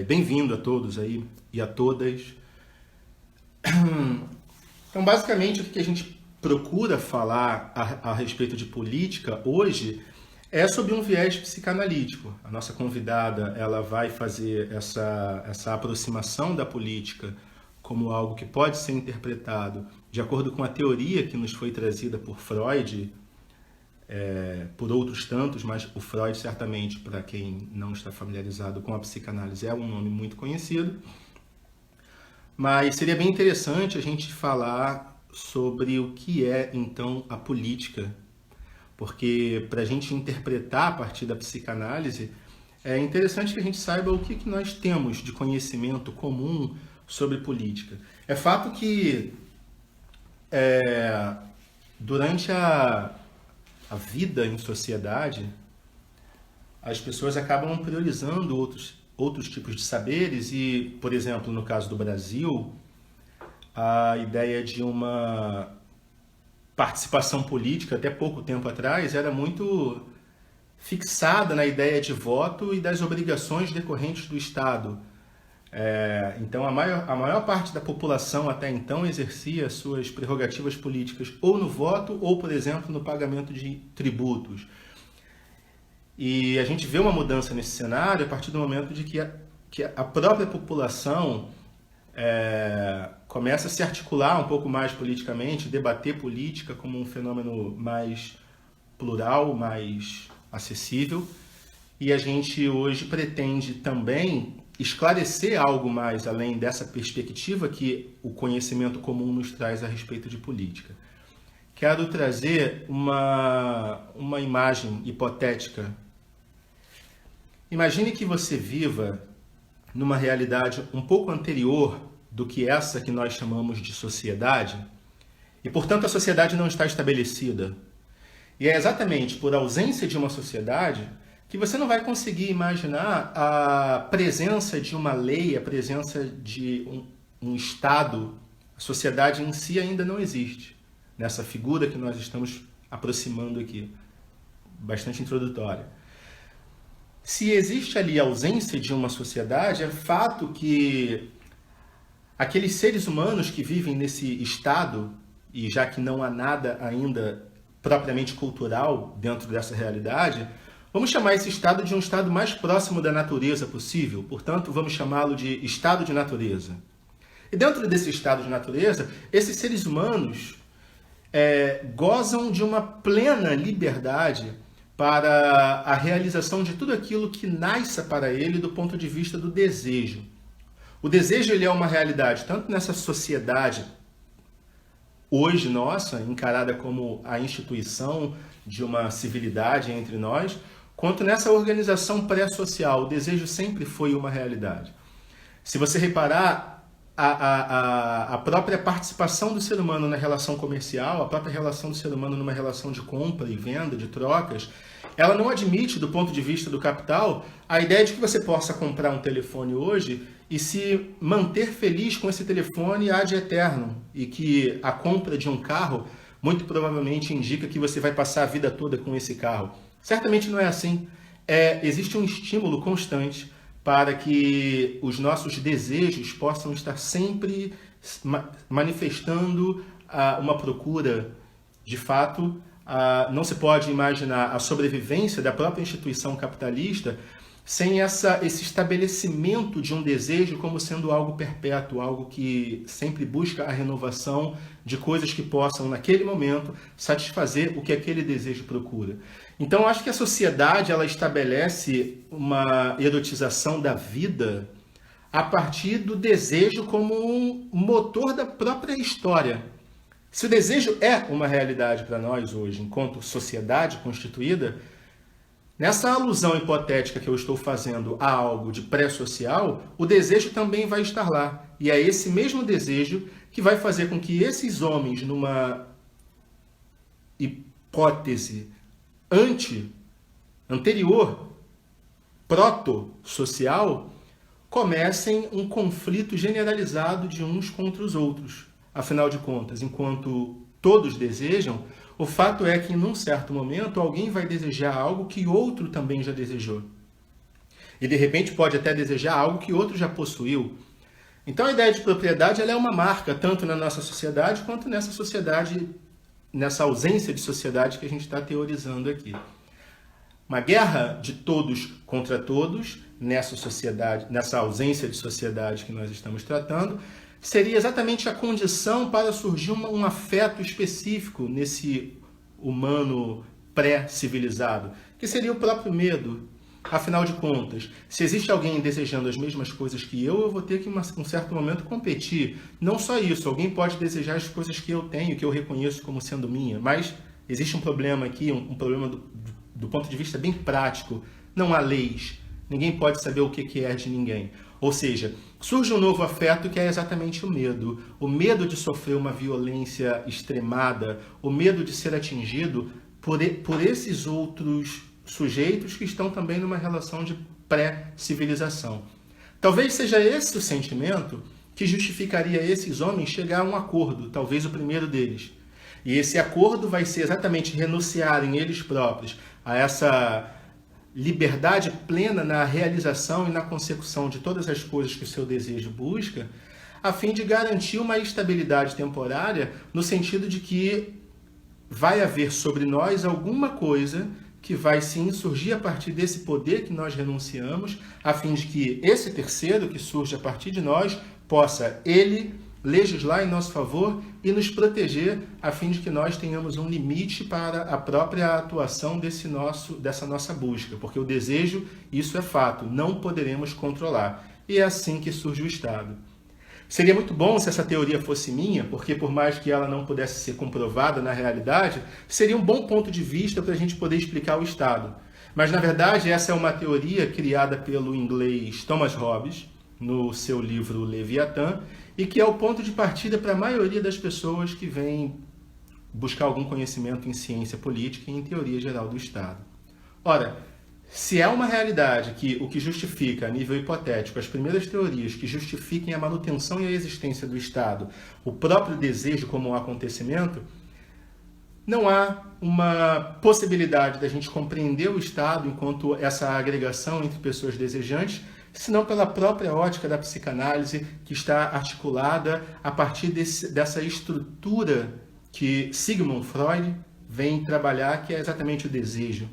Bem-vindo a todos aí e a todas. Então, basicamente, o que a gente procura falar a respeito de política hoje é sobre um viés psicanalítico. A nossa convidada, ela vai fazer essa aproximação da política como algo que pode ser interpretado de acordo com a teoria que nos foi trazida por Freud, por outros tantos, mas o Freud, certamente, para quem não está familiarizado com a psicanálise, é um nome muito conhecido. Mas seria bem interessante a gente falar sobre o que é, então, a política. Porque para a gente interpretar a partir da psicanálise, é interessante que a gente saiba o que nós temos de conhecimento comum sobre política. É fato que durante a vida em sociedade, as pessoas acabam priorizando outros tipos de saberes e, por exemplo, no caso do Brasil, a ideia de uma participação política, até pouco tempo atrás, era muito fixada na ideia de voto e das obrigações decorrentes do Estado. Então, a maior parte da população até então exercia suas prerrogativas políticas ou no voto ou, por exemplo, no pagamento de tributos. E a gente vê uma mudança nesse cenário a partir do momento de que a própria população começa a se articular um pouco mais politicamente, debater política como um fenômeno mais plural, mais acessível. E a gente hoje pretende também esclarecer algo mais além dessa perspectiva que o conhecimento comum nos traz a respeito de política. Quero trazer uma imagem hipotética. Imagine que você viva numa realidade um pouco anterior do que essa que nós chamamos de sociedade, e, portanto, a sociedade não está estabelecida. E é exatamente por ausência de uma sociedade que você não vai conseguir imaginar a presença de uma lei, a presença de um Estado. A sociedade em si ainda não existe, nessa figura que nós estamos aproximando aqui, bastante introdutória. Se existe ali a ausência de uma sociedade, é fato que aqueles seres humanos que vivem nesse estado, e já que não há nada ainda propriamente cultural dentro dessa realidade, vamos chamar esse estado de um estado mais próximo da natureza possível, portanto, vamos chamá-lo de estado de natureza. E dentro desse estado de natureza, esses seres humanos gozam de uma plena liberdade para a realização de tudo aquilo que nasça para ele do ponto de vista do desejo. O desejo ele é uma realidade, tanto nessa sociedade hoje nossa, encarada como a instituição de uma civilidade entre nós, quanto nessa organização pré-social. O desejo sempre foi uma realidade. Se você reparar, a própria participação do ser humano na relação comercial, a própria relação do ser humano numa relação de compra e venda, de trocas, ela não admite, do ponto de vista do capital, a ideia de que você possa comprar um telefone hoje e se manter feliz com esse telefone ad eterno, e que a compra de um carro muito provavelmente indica que você vai passar a vida toda com esse carro. Certamente não é assim. Existe um estímulo constante para que os nossos desejos possam estar sempre manifestando uma procura. De fato, não se pode imaginar a sobrevivência da própria instituição capitalista sem esse estabelecimento de um desejo como sendo algo perpétuo, algo que sempre busca a renovação de coisas que possam, naquele momento, satisfazer o que aquele desejo procura. Então, acho que a sociedade ela estabelece uma erotização da vida a partir do desejo como um motor da própria história. Se o desejo é uma realidade para nós hoje, enquanto sociedade constituída, nessa alusão hipotética que eu estou fazendo a algo de pré-social, o desejo também vai estar lá. E é esse mesmo desejo que vai fazer com que esses homens, numa hipótese anterior, proto-social, comecem um conflito generalizado de uns contra os outros. Afinal de contas, enquanto todos desejam, o fato é que, num certo momento, alguém vai desejar algo que outro também já desejou. E de repente pode até desejar algo que outro já possuiu. Então a ideia de propriedade ela é uma marca, tanto na nossa sociedade quanto nessa sociedade, nessa ausência de sociedade que a gente está teorizando aqui. Uma guerra de todos contra todos, nessa sociedade, nessa ausência de sociedade que nós estamos tratando, seria exatamente a condição para surgir um afeto específico nesse humano pré-civilizado, que seria o próprio medo. Afinal de contas, se existe alguém desejando as mesmas coisas que eu vou ter que, em um certo momento, competir. Não só isso, alguém pode desejar as coisas que eu tenho, que eu reconheço como sendo minha, mas existe um problema aqui, um problema do ponto de vista bem prático. Não há leis. Ninguém pode saber o que é de ninguém. Ou seja, surge um novo afeto que é exatamente o medo. O medo de sofrer uma violência extremada, o medo de ser atingido por esses outros sujeitos que estão também numa relação de pré-civilização. Talvez seja esse o sentimento que justificaria esses homens chegar a um acordo, talvez o primeiro deles. E esse acordo vai ser exatamente renunciarem eles próprios a essa liberdade plena na realização e na consecução de todas as coisas que o seu desejo busca, a fim de garantir uma estabilidade temporária no sentido de que vai haver sobre nós alguma coisa que vai sim surgir a partir desse poder que nós renunciamos, a fim de que esse terceiro que surge a partir de nós possa ele legislar em nosso favor e nos proteger, a fim de que nós tenhamos um limite para a própria atuação dessa nossa busca, porque o desejo, isso é fato, não poderemos controlar. E é assim que surge o Estado. Seria muito bom se essa teoria fosse minha, porque por mais que ela não pudesse ser comprovada na realidade, seria um bom ponto de vista para a gente poder explicar o Estado. Mas, na verdade, essa é uma teoria criada pelo inglês Thomas Hobbes, no seu livro Leviatã, e que é o ponto de partida para a maioria das pessoas que vêm buscar algum conhecimento em ciência política e em teoria geral do Estado. Ora, se é uma realidade que o que justifica, a nível hipotético, as primeiras teorias que justifiquem a manutenção e a existência do Estado, o próprio desejo como um acontecimento, não há uma possibilidade da gente compreender o Estado enquanto essa agregação entre pessoas desejantes, senão pela própria ótica da psicanálise, que está articulada a partir dessa estrutura que Sigmund Freud vem trabalhar, que é exatamente o desejo.